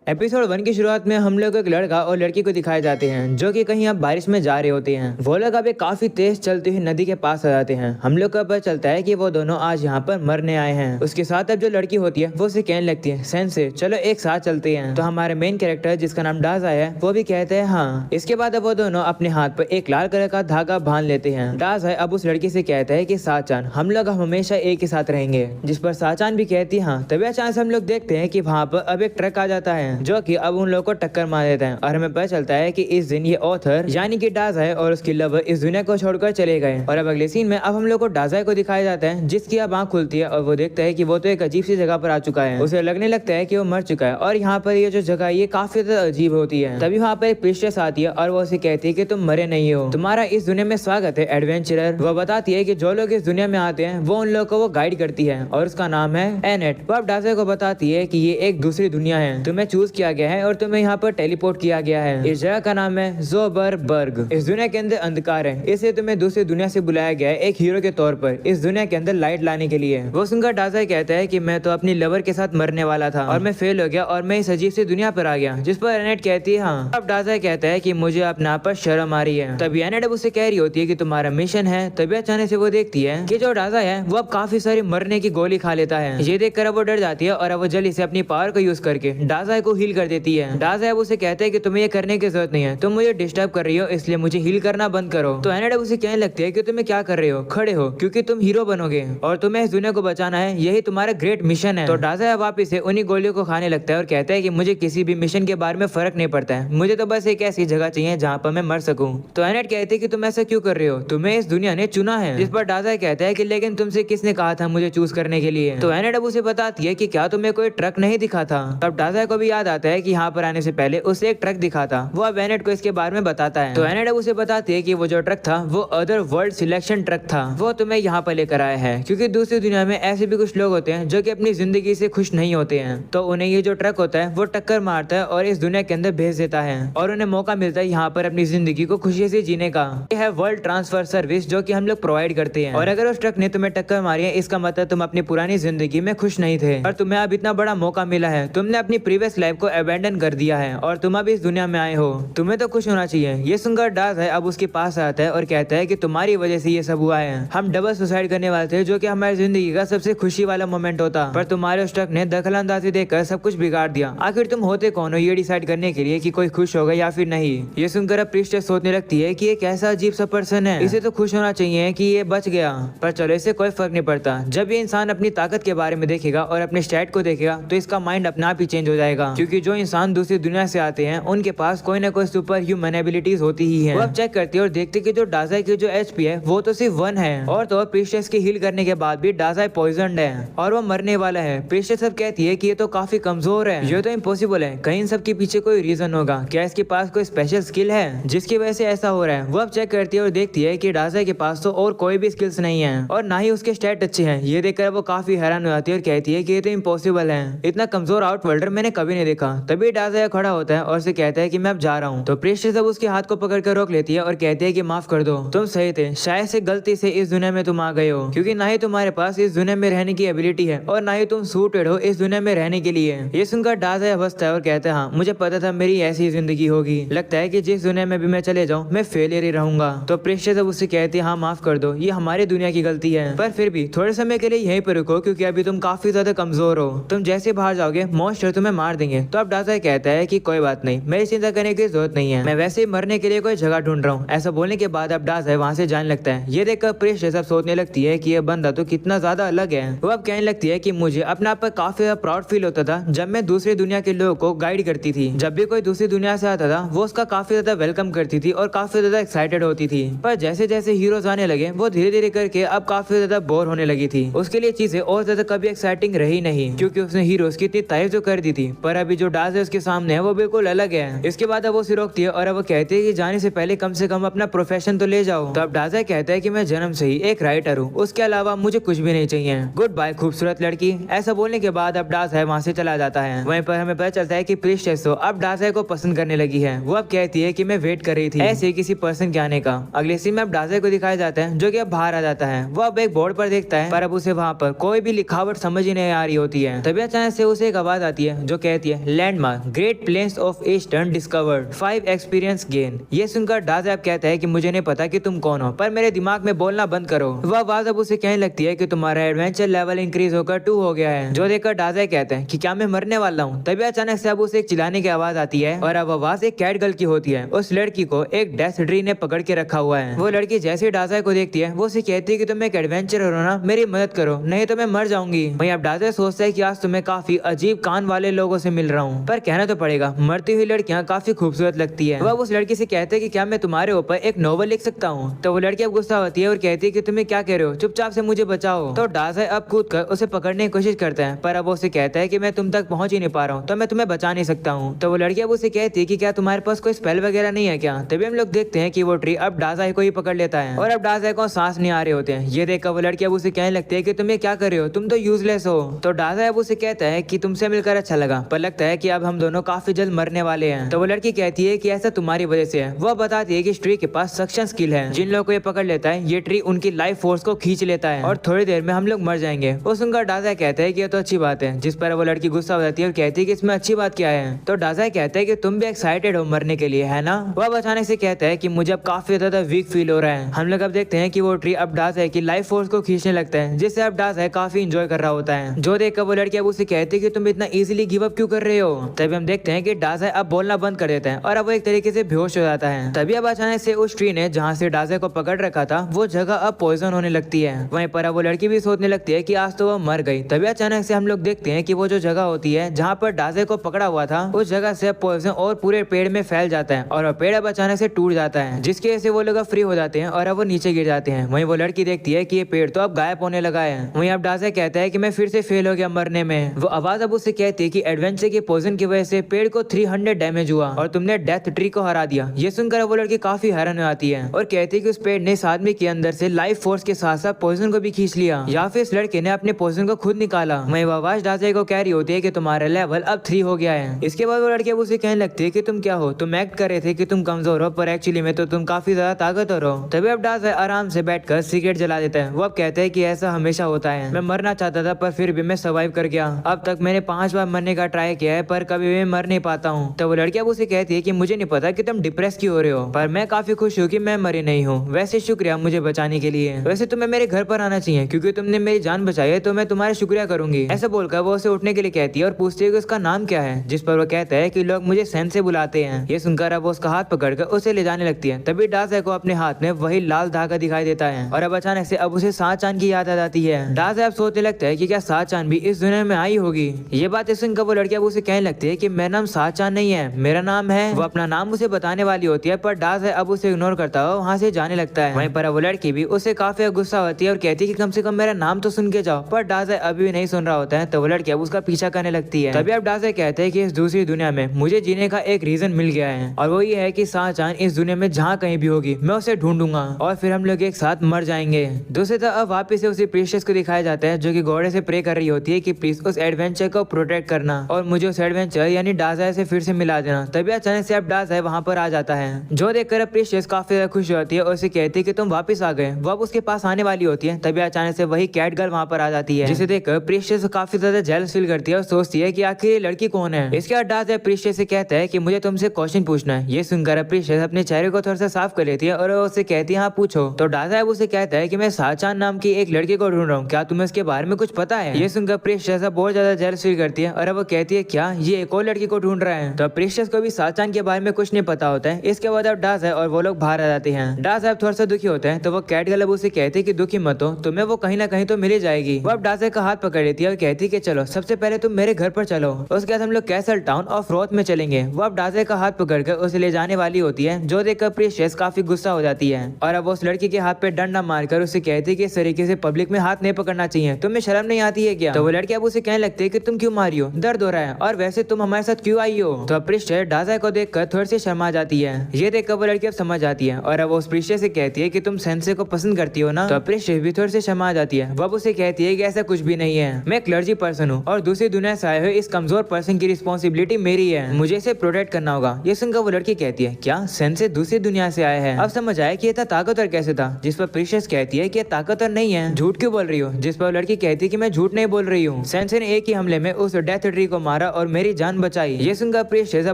Episode 1 की शुरुआत में हम लोग एक लड़का और लड़की को दिखाए जाते हैं जो कि कहीं अब बारिश में जा रहे होते हैं। वो लोग अब एक काफी तेज चलती हुई नदी के पास आ जाते हैं। हम लोग को पता चलता है कि वो दोनों आज यहाँ पर मरने आए हैं। उसके साथ अब जो लड़की होती है वो उसे कहने लगती है, सेंस से चलो एक साथ चलते हैं। तो हमारे मेन कैरेक्टर जिसका नाम डाजा है वो भी कहते हैं हाँ। इसके बाद अब वो दोनों अपने हाथ पर एक लाल कलर का धागा बांध लेते हैं। डाजा अब उस लड़की से कहता है कि साचान हम लोग हमेशा एक ही साथ रहेंगे, जिस पर साचान भी कहती है हाँ। तभी अचानक हम लोग देखते हैं कि वहाँ पर अब एक ट्रक आ जाता है जो कि अब उन लोगों को टक्कर मार देता है और हमें पता चलता है कि इस दिन ये ऑथर यानी कि डाजा है और उसकी लवर इस दुनिया को छोड़कर चले गए। और अब अगले सीन में अब हम लोग को डाजा को दिखाया जाता है जिसकी अब आंख खुलती है और वो देखता है कि वो तो एक अजीब सी जगह पर आ चुका है। उसे लगने लगता है कि वो मर चुका है और यहाँ पर ये जो जगह ये काफी ज्यादा अजीब होती है। तभी वहाँ पर एक प्रीस्टेस आती है और वो उसे कहती है कि तुम मरे नहीं हो, तुम्हारा इस दुनिया में स्वागत है एडवेंचरर। वो बताती है कि जो लोग इस दुनिया में आते हैं वो उन लोगों को वो गाइड करती है और उसका नाम है एनेट। वो अब डाजा को बताती है कि ये एक दूसरी दुनिया है, तुम्हें चूज किया गया है और तुम्हें यहाँ पर टेलीपोर्ट किया गया है। इस जगह का नाम है ज़ोबरबर्ग। इस दुनिया के अंदर अंधकार है, इसलिए तुम्हें दूसरी दुनिया से बुलाया गया है एक हीरो के तौर पर इस दुनिया के अंदर लाइट लाने के लिए। वो सुनकर डाजा कहता है कि मैं तो अपनी लवर के साथ मरने वाला था और मैं फेल हो गया और मैं इस अजीब सी दुनिया पर आ गया। जिस पर एनेट कहती है हाँ। अब डाजा कहता है कि मुझे अपने आप पर शर्म आ रही है। तभी एनेट अब उससे कह रही होती है कि तुम्हारा मिशन है। तभी अचानक से वो देखती है कि जो डाजा है वो अब काफी सारी मरने की गोली खा लेता है। ये देखकर अब वो डर जाती है और अब वो जल्दी से अपनी पावर को यूज करके डाजा को हील कर देती है। डाजा अब उसे कहते हैं कि तुम्हें ये करने की जरूरत नहीं है, तुम मुझे डिस्टर्ब कर रही हो इसलिए मुझे हील करना बंद करो। तो एनेट उसे कहने लगती है कि तुम्हें क्या कर रहे हो, खड़े हो क्योंकि तुम हीरो बनोगे और तुम्हें इस दुनिया को बचाना है, यही तुम्हारा ग्रेट मिशन है। तो डाजा वापिस से उन्हीं गोलियों को खाने लगता है और कहता है कि मुझे किसी भी मिशन के बारे में फर्क नहीं पड़ता है, मुझे तो बस एक ऐसी जगह चाहिए जहाँ पर मैं मर सकूं। तो एनेट कहते हैं कि तुम ऐसा क्यों कर रहे हो, तुम्हें इस दुनिया ने चुना है। जिस पर डाजा कहता है कि लेकिन तुमसे किसने कहा था मुझे चूज करने के लिए। तो एनेट अब उसे बताती है कि क्या तुम्हें कोई ट्रक नहीं दिखा था। तब डाजा को भी याद आता है कि यहाँ पर आने से पहले उसे एक ट्रक दिखा था। वो अब एनेट को इसके बारे में बताता है। तो एनेट अब उसे बताती है कि वो जो ट्रक था वो अदर वर्ल्ड सिलेक्शन ट्रक था, वो तुम्हें यहाँ पर लेकर आया है क्योंकि दूसरी दुनिया में ऐसे भी कुछ लोग होते हैं जो कि अपनी जिंदगी से खुश नहीं होते हैं। तो उन्हें ये जो ट्रक होता है वो टक्कर मारता है और इस दुनिया के अंदर भेज देता है और उन्हें मौका मिलता है यहाँ पर अपनी जिंदगी को खुशी से जीने का। ये है वर्ल्ड ट्रांसफर सर्विस जो कि हम लोग प्रोवाइड करते हैं। और अगर उस ट्रक ने तुम्हें टक्कर मारी है इसका मतलब तुम अपनी पुरानी जिंदगी में खुश नहीं थे और तुम्हें अब इतना बड़ा मौका मिला है, तुमने अपनी प्रीवियस लाइफ को अबैंडन कर दिया है और तुम अब इस दुनिया में आए हो, तुम्हें तो खुश होना चाहिए। ये सुनकर डाज है अब उसके पास आता है और कहता है कि तुम्हारी वजह से ये सब हुआ है, हम डबल सुसाइड करने वाले थे जो कि हमारी जिंदगी का सबसे खुशी वाला मोमेंट होता, पर तुम्हारे उस ट्रक ने दखलंदाजी देकर सब कुछ बिगाड़ दिया। आखिर तुम होते कौन हो ये डिसाइड करने के लिए कि कोई खुश होगा या फिर नहीं। ये सुनकर अब प्रीस्टेस सोचने लगती है कि ये कैसा अजीब सा पर्सन है, इसे तो खुश होना चाहिए कि ये बच गया, पर चलो इससे कोई फर्क नहीं पड़ता। जब ये इंसान अपनी ताकत के बारे में देखेगा और अपने स्टैट को देखेगा तो इसका माइंड अपने आप ही चेंज हो जाएगा, क्योंकि जो इंसान दूसरी दुनिया से आते हैं उनके पास कोई ना कोई सुपर ह्यूमन एबिलिटीज होती ही है। वो अब चेक करती है और देखती है कि जो डाजा की जो एचपी है वो तो सिर्फ 1 है और तो प्रीस्टेस की हील करने के बाद भी डाजा पॉइजन्ड है और वो मरने वाला है। प्रीस्टेस अब कहती है कि ये तो काफी कमजोर है, ये तो इम्पॉसिबल है, कहीं इन सब के पीछे कोई रीजन होगा, क्या इसके पास कोई स्पेशल स्किल है जिसकी वजह से ऐसा हो रहा है। वो अब चेक करती है और देखती है कि डाजा के पास तो और कोई भी स्किल्स नहीं है और ना ही उसके स्टैट अच्छे हैं। ये देखकर वो काफी हैरान हो जाती है और कहती है कि ये तो इम्पॉसिबल है, इतना कमजोर आउटवर्ल्डर मैंने कभी नहीं देखा। तभी डाजा खड़ा होता है और उसे कहता है कि मैं अब जा रहा हूँ। तो प्रीस्टेस अब उसके हाथ को पकड़कर रोक लेती है और कहती है कि माफ कर दो, तुम सही थे, शायद से गलती से इस दुनिया में तुम आ गए हो, क्योंकि ना ही तुम्हारे पास इस दुनिया में रहने की एबिलिटी है और ना ही तुम सूटेड हो इस दुनिया में रहने के लिए। ये सुनकर डाजा हंसता है और कहता है हाँ मुझे पता था मेरी ऐसी जिंदगी होगी, लगता है कि जिस दुनिया में भी मैं चले जाऊँ मैं फेलियर ही रहूंगा। तो प्रीस्टेस अब उससे कहती है हाँ माफ कर दो, ये हमारी दुनिया की गलती है, पर फिर भी थोड़े समय के लिए यहीं पर रुको क्योंकि अभी तुम काफी ज्यादा कमजोर हो, तुम जैसे बाहर जाओगे मॉन्स्टर तुम्हें मार देंगे। तो अब डाजा कहता है कि कोई बात नहीं, मेरी चिंता करने की जरूरत नहीं है, मैं वैसे ही मरने के लिए कोई जगह ढूंढ रहा हूँ। ऐसा बोलने के बाद अब डाजा वहाँ से जाने लगता है। ये देखकर प्रीस्टेस अब सोचने लगती है कि ये बंदा तो कितना ज्यादा अलग है। वो अब कहने लगती है कि मुझे अपने आप पर काफी ज्यादा प्राउड फील होता था जब मैं दूसरी दुनिया के लोगों को गाइड करती थी। जब भी कोई दूसरी दुनिया से आता था वो उसका काफी ज्यादा वेलकम करती थी और काफी ज्यादा एक्साइटेड होती थी, पर जैसे जैसे हीरोज आने लगे वो धीरे धीरे करके अब काफी ज्यादा बोर होने लगी थी। उसके लिए चीजें और ज्यादा कभी एक्साइटिंग रही नहीं क्योंकि उसने हीरोज की इतनी तारीफ जो कर दी थी, पर अभी जो डाज है उसके सामने है वो बिल्कुल अलग है। इसके बाद अब वो उसे रोकती है और अब वो कहती है कि जाने से पहले कम से कम अपना प्रोफेशन तो ले जाओ। तो अब डाजा कहता है कि मैं जन्म से ही एक राइटर हूँ, उसके अलावा मुझे कुछ भी नहीं चाहिए, गुड बाय खूबसूरत लड़की। ऐसा बोलने के बाद अब डाजा वहाँ से चला जाता है। वहीं पर हमें पता चलता है कि प्रीस्टेस अब डाजा को पसंद करने लगी है। वो अब कहती है कि मैं वेट कर रही थी ऐसे किसी पर्सन के आने का। अगले सीन में अब डाजा को दिखाया जाता है जो कि अब बाहर आ जाता है। वो अब एक बोर्ड पर देखता है पर अब उसे वहाँ पर कोई भी लिखावट समझ ही नहीं आ रही होती है। तभी अचानक से उसे एक आवाज आती है जो कहती है है landmark great plains of eastern discovered 5 experience gain. ये सुनकर डाज़ैब कहता है कि मुझे नहीं पता कि तुम कौन हो, पर मेरे दिमाग में बोलना बंद करो। वह आवाज अब उसे कहने लगती है कि तुम्हारा एडवेंचर लेवल इंक्रीज होकर 2 हो गया है। जो देखकर डाज़ैब कहता है कि क्या मैं मरने वाला हूँ। तभी अचानक से अब उसे एक चिल्लाने की आवाज आती है और अब आवाज एक कैट गर्ल की होती है। उस लड़की को एक डेथ ट्री ने पकड़ के रखा हुआ है। वो लड़की जैसे डाज़ैब को देखती है वो उसे कहती है कि तुम एक एडवेंचरर हो ना, मेरी मदद करो नहीं तो मैं मर जाऊंगी। वहीं अब डाज़ैब सोचता है कि आज तुम्हें काफी अजीब कान वाले लोगों से मिल रहा हूँ, पर कहना तो पड़ेगा मरती हुई लड़कियां काफी खूबसूरत लगती है। वह उस लड़की से कहते हैं कि क्या मैं तुम्हारे ऊपर एक नोवेल लिख सकता हूँ। तो वो लड़की अब गुस्सा होती है और कहती है कि तुम्हें क्या कह रहे हो, चुपचाप से मुझे बचाओ। तो डाज़ैब अब कूद कर उसे पकड़ने की कोशिश करता है, पर अब वो उसे कहता है कि मैं तुम तक पहुंच ही नहीं पा रहा हूँ, तो मैं तुम्हें बचा नहीं सकता हूँ। तो वो लड़की अब उसे कहती है कि क्या तुम्हारे पास कोई स्पेल वगैरह नहीं है क्या। तभी हम लोग देखते हैं कि वो ट्री अब डाज़ैब को ही पकड़ लेता है और अब डाज़ैब को सांस नहीं आ रहे होते हैं। ये देखकर वो लड़की अब उसे कहने लगती है कि तुम ये क्या कर रहे हो, तुम तो यूजलेस हो। तो डाज़ैब उसे कहता है कि तुमसे मिलकर अच्छा लगा, पर लगता है कि अब हम दोनों काफी जल्द मरने वाले हैं। तो वो लड़की कहती है कि ऐसा तुम्हारी वजह से है। वह बताती है कि इस ट्री के पास सक्शन स्किल है, जिन लोगों को ये पकड़ लेता है ये ट्री उनकी लाइफ फोर्स को खींच लेता है और थोड़ी देर में हम लोग मर जाएंगे। वो सुनकर डाज़ैब कहता है कि ये तो अच्छी बात है, जिस पर वो लड़की गुस्सा हो जाती है और कहती है कि इसमें अच्छी बात क्या है। तो डाज़ैब कहता है कि तुम भी एक्साइटेड हो मरने के लिए, है ना। वह अचानक से कहता है कि मुझे अब काफी ज्यादा वीक फील हो रहा है। हम लोग अब देखते हैं कि वो ट्री अब डाज़ैब की लाइफ फोर्स को खींचने लगता है, जिससे अब डाज़ैब काफी इंजॉय कर रहा होता है। जो देखकर वो लड़की अब उसे कहती है कि तुम इतना इजीली गिव अप क्यों कर रहे हो। तभी हम देखते हैं कि डाज़ैब अब बोलना बंद कर देता है और अब वो एक तरीके से बेहोश हो जाता है। तभी अब अचानक से उस ट्री ने जहाँ से डाज़ैब को पकड़ रखा था वो जगह अब पॉइजन होने लगती है। वहीं पर अब वो लड़की भी सोचने लगती है कि आज तो वो मर गई। तभी अचानक से हम लोग देखते हैं कि वो जो जगह होती है जहाँ पर डाज़ैब को पकड़ा हुआ था उस जगह से पॉइजन और पूरे पेड़ में फैल जाता है और पेड़ अब अचानक से टूट जाता है, जिसकी वजह से वो लोग फ्री हो जाते हैं और अब वो नीचे गिर जाते हैं। वहीं वो लड़की देखती है कि ये पेड़ तो अब गायब होने लगा है। वहीं अब डाज़ैब कहता है कि मैं फिर से फेल हो गया मरने में। वो आवाज अब उससे कहती है कि एडवेंचर के पॉइजन की वजह से पेड़ को 300 डैमेज हुआ और तुमने डेथ ट्री को हरा दिया। ये सुनकर वो लड़की काफी हैरान हो जाती है और कहती है कि उस पेड़ ने इस आदमी के अंदर से लाइफ फोर्स के साथ साथ पॉइजन को भी खींच लिया या फिर इस लड़के ने अपने पॉइजन को खुद निकाला। वहीं वो आवाज डाज़ैब को कह रही होती है कि तुम्हारा लेवल अब 3 हो गया है। इसके बाद वो लड़की अब उसे कहने लगती है कि तुम क्या हो, तुम एक्ट कर रहे थे कि तुम कमजोर हो, पर एक्चुअली में तो तुम काफी ज्यादा ताकतवर हो। तभी अब डाज़ैब आराम से बैठकर सिगरेट जला देता है। वो अब कहते हैं कि ऐसा हमेशा होता है, मैं मरना चाहता था पर फिर भी मैं सर्वाइव कर गया। अब तक मैंने 5 बार मरने का ट्राई किया है पर कभी भी मर नहीं पाता हूँ। तो वो लड़की अब उसे कहती है कि मुझे नहीं पता कि तुम डिप्रेस क्यों हो रहे हो, पर मैं काफी खुश हूँ कि मैं मरी नहीं हूँ। वैसे शुक्रिया मुझे बचाने के लिए। वैसे तुम्हें मेरे घर पर आना चाहिए क्योंकि तुमने मेरी जान बचाई है, तो मैं तुम्हारा शुक्रिया करूंगी। ऐसा बोलकर वो उसे उठने के लिए कहती है और पूछती है कि उसका नाम क्या है, जिस पर वो कहता है कि लोग मुझे सेन से बुलाते हैं। ये सुनकर अब वो उसका हाथ पकड़कर उसे ले जाने लगती है। तभी डाज़ैब को अपने हाथ में वही लाल धागा दिखाई देता है और अब अचानक से अब उसे साचान की याद आ जाती है। डाज़ैब सोचने लगता है कि क्या साचान भी इस दुनिया में आई होगी। ये बात सुनकर वो लड़की अब उसे कहने लगती है कि मेरा नाम साचान नहीं है, मेरा नाम है। वो अपना नाम उसे बताने वाली होती है पर डाज़ैब अब उसे इग्नोर करता हुआ वहाँ से जाने लगता है। वहीं पर वो लड़की भी उससे काफी गुस्सा होती है और कहती है कि कम से कम मेरा नाम तो सुन के जाओ, पर डाज़ैब अभी भी नहीं सुन रहा होता है। तो वो लड़की अब उसका पीछा करने लगती है। तभी अब डाज़ैब कहते हैं कि इस दूसरी दुनिया में मुझे जीने का एक रीजन मिल गया है और वो ये है कि साचान इस दुनिया में जहाँ कहीं भी होगी मैं उसे ढूंढूंगा और फिर हम लोग एक साथ मर जाएंगे। दूसरी तरफ अब वापिस से उसी प्रीशियस को दिखाया जाता है जो कि घोड़े से प्रे कर रही होती है कि प्लीज उस एडवेंचर को प्रोटेक्ट करना और मुझे उस एडवेंचर यानी डाज़ैब से फिर से मिला देना। तभी अचानक से अब डाज़ैब वहाँ पर आ जाता है, जो देखकर प्रीशियस काफी ज्यादा खुश होती है और उसे कहती है कि तुम वापस आ गए। वो अब उसके पास आने वाली होती है। तभी अचानक से वही कैट गर्ल वहाँ पर आ जाती है, जिसे देखकर प्रीशियस काफी ज्यादा जेलस फील करती है और सोचती है कि आखिर ये लड़की कौन है। इसके बाद डाज़ैब प्रीशियस से कहता है कि मुझे तुमसे क्वेश्चन पूछना है। ये सुनकर प्रीशियस अपने चेहरे को थोड़ा सा साफ कर लेती है और उससे कहती है हाँ पूछो। तो डाज़ैब उसे कहता है कि मैं साचान नाम की एक लड़की को ढूंढ रहा हूँ, क्या तुम्हें इसके बारे में कुछ पता है। ये सुनकर प्रीशियस बहुत ज्यादा जेलस फील करती है और अब वो कहती है क्या ये एक और लड़की को ढूंढ रहा है। तो प्रीशियस को भी साचान के बारे में कुछ नहीं पता होता है। इसके बाद अब डाज़ैब और वो लोग बाहर आ जाते हैं। डाज़ैब थोड़ा सा दुखी होता है तो वो कैट गर्ल उसे कहती है कि दुखी मत हो, तुम्हें वो कहीं ना कहीं तो मिल ही जाएगी। वो अब डाज़ैब का हाथ पकड़ लेती है और कहती है कि चलो सबसे पहले तुम मेरे घर पर चलो, उसके बाद हम लोग कैसल टाउन ऑफ रोथ में चलेंगे। वो अब डाज़ैब का हाथ पकड़कर उसे ले जाने वाली होती है, जो देखकर प्रीशियस काफी गुस्सा हो जाती है और अब उस लड़की के हाथ पे डंडा मारकर उसे कहती है कि इस तरीके से पब्लिक में हाथ नहीं पकड़ना चाहिए, तुम्हें शर्म नहीं आती है क्या। तो वो लड़की अब उसे कहने लगती है कि तुम क्यों मारी हो, दर्द हो रहा है, और वैसे तुम हमारे साथ क्यों आई हो। तो प्रीशियस डाज़ैब को देखकर थोड़ी सी शर्मा जाती है। ये देखकर वो लड़की अब समझ जाती है और अब उस प्रीशियस से कहती है कि तुम सेंसे को पसंद करती हो ना। तो प्रीशियस भी थोड़ी सी शर्मा जाती है। वो उसे कहती है कि ऐसा कुछ भी नहीं है, मैं क्लर्जी पर्सन हूँ और दूसरी दुनिया से आए हुए इस कमजोर पर्सन की रिस्पॉन्सिबिलिटी मेरी है, मुझे इसे प्रोटेक्ट करना होगा। ये सुनकर वो लड़की कहती है क्या सेंसे दूसरी दुनिया से आए हैं। अब समझ आया कि ये इतना ताकतवर कैसे था। जिस पर प्रीशियस कहती है कि ये ताकतवर नहीं है, झूठ क्यों बोल रही हो। जिस पर लड़की कहती है कि मैं झूठ नहीं बोल रही हूँ, सेंसे ने एक ही हमले में उस डेथ ट्री को मारा मारा और मेरी जान बचाई। ये सुनकर प्रिंसेसा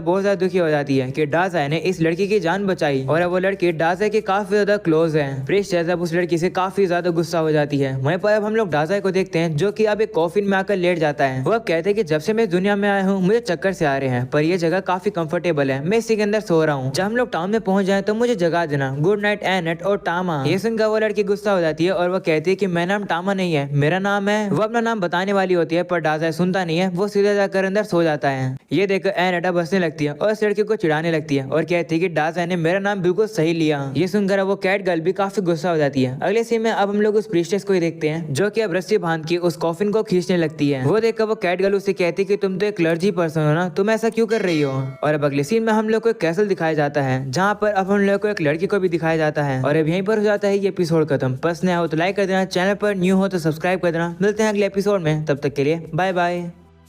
बहुत ज्यादा दुखी हो जाती है कि डाजाई ने इस लड़की की जान बचाई और अब वो लड़की डाजाई की काफी ज्यादा क्लोज है। प्रिंसेसा उस लड़की से काफी ज्यादा गुस्सा हो जाती है। वहीं पर अब हम लोग डाजाई को देखते हैं जो कि अब एक कॉफिन में आकर लेट जाता है। वो अब कहते हैं कि जब से मैं दुनिया में आया हूँ मुझे चक्कर से आ रहे हैं, पर ये जगह काफी कंफर्टेबल है, मैं इसी के अंदर सो रहा हूँ। जब हम लोग टाउन में पहुंच जाए तो मुझे जगा देना। गुड नाइट एनेट और टामा। ये सुनकर वो लड़की गुस्सा हो जाती है और वो कहती है कि मेरा नाम टामा नहीं है, मेरा नाम है। वो अपना नाम बताने वाली होती है पर डाजाई सुनता नहीं है, वो सीधे जाकर अंदर सो जाता है। ये देखकर एनेट अब हंसने लगती है और इस लड़की को चिढ़ाने लगती है और कहती है कि डाजाई ने मेरा नाम बिल्कुल सही लिया। ये सुनकर वो कैट गर्ल भी काफी गुस्सा हो जाती है। अगले सीन में अब हम लोग उस प्रीस्टेस को ही देखते हैं जो कि अब रस्सी बांध के उस कॉफिन को खींचने लगती है। वो देखकर वो कैट गर्ल उसे कहती है कि तुम तो एक क्लर्जी पर्सन हो ना, तुम ऐसा क्यों कर रही हो। और अब अगले सीन में हम लोग को एक कैसल दिखाया जाता है जहाँ पर अब हम लोग को एक लड़की को भी दिखाया जाता है। और अब यहीं पर हो जाता है ये एपिसोड खत्म। पसंद आया हो तो लाइक कर देना, चैनल पर न्यू हो तो सब्सक्राइब कर देना। मिलते हैं अगले एपिसोड में, तब तक के लिए बाय बाय।